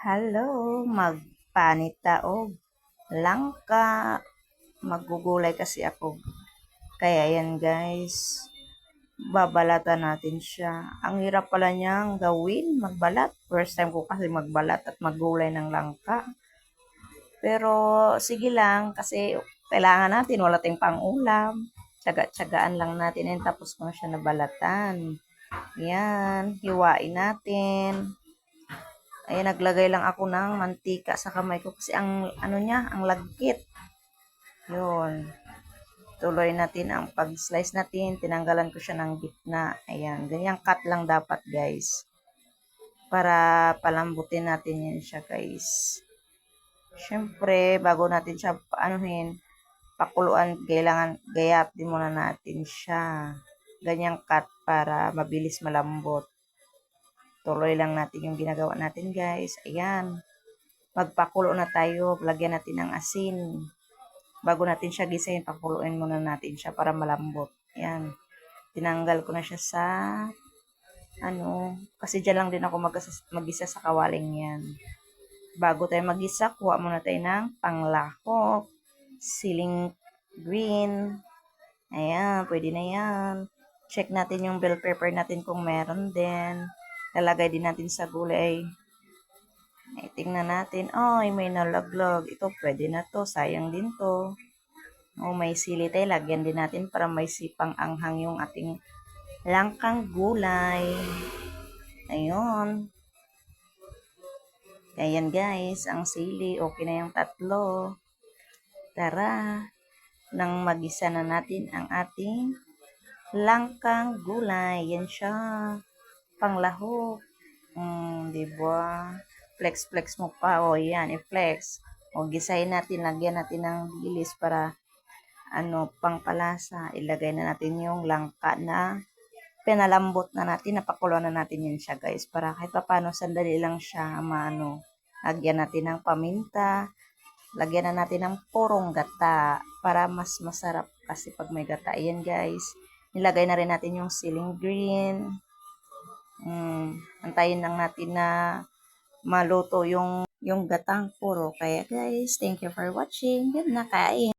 Hello, magpanitaog. Langka. Magugulay kasi ako. Kaya yan guys, babalatan natin siya. Ang hirap pala niyang gawin, magbalat. First time ko kasi magbalat at maggulay ng langka. Pero sige lang kasi kailangan natin, wala tayong pang-ulam. Tsaga-tsagaan lang natin yan tapos ko na siya nabalatan. Yan, hiwain natin. Ayan, naglagay lang ako ng mantika sa kamay ko kasi ang ano niya, ang lagkit. Yun. Tuloy natin ang pag-slice natin. Tinanggalan ko siya ng gitna. Ayan, ganyan cut lang dapat guys. Para palambutin natin yan siya guys. Siyempre, bago natin siya paanuhin, pakuluan, kailangan gayat din muna natin siya. Ganyang cut para mabilis malambot. Tuloy lang natin yung ginagawa natin guys. Ayan. Magpakulo na tayo. Lagyan natin ng asin. Bago natin siya gisahin, pakuluin muna natin siya para malambot. Ayan. Tinanggal ko na siya sa kasi dyan lang din ako mag-isa sa kawaling yan. Bago tayo mag-isa, kuha muna tayo ng panglahok, siling green. Ayan, pwede na yan. Check natin yung bell pepper natin kung meron din. Lalagay din natin sa gulay. Ay, tingnan natin. Ay, may nalaglag. Ito, pwede na to. Sayang din to. O, may sili tayo. Lagyan din natin para may sipang anghang yung ating langkang gulay. Ayun. Ayan guys, ang sili. Okay na yung tatlo. Tara. Nang magisa na natin ang ating langkang gulay. Yan siya. Panglahok. Diba? Flex mo pa. O, yan. I-flex. O, gisahin natin. Lagyan natin ng dilis para pangpalasa. Ilagay na natin yung langka na pinalambot na natin. Napakuluan na natin yan siya, guys. Para kahit pa paano, sandali lang siya lagyan natin ng paminta. Lagyan na natin ng purong gata para mas masarap kasi pag may gata. Ayan, guys. Nilagay na rin natin yung siling green. Antayin lang natin na maluto yung gatang puro. Kaya guys, thank you for watching. Good na kain.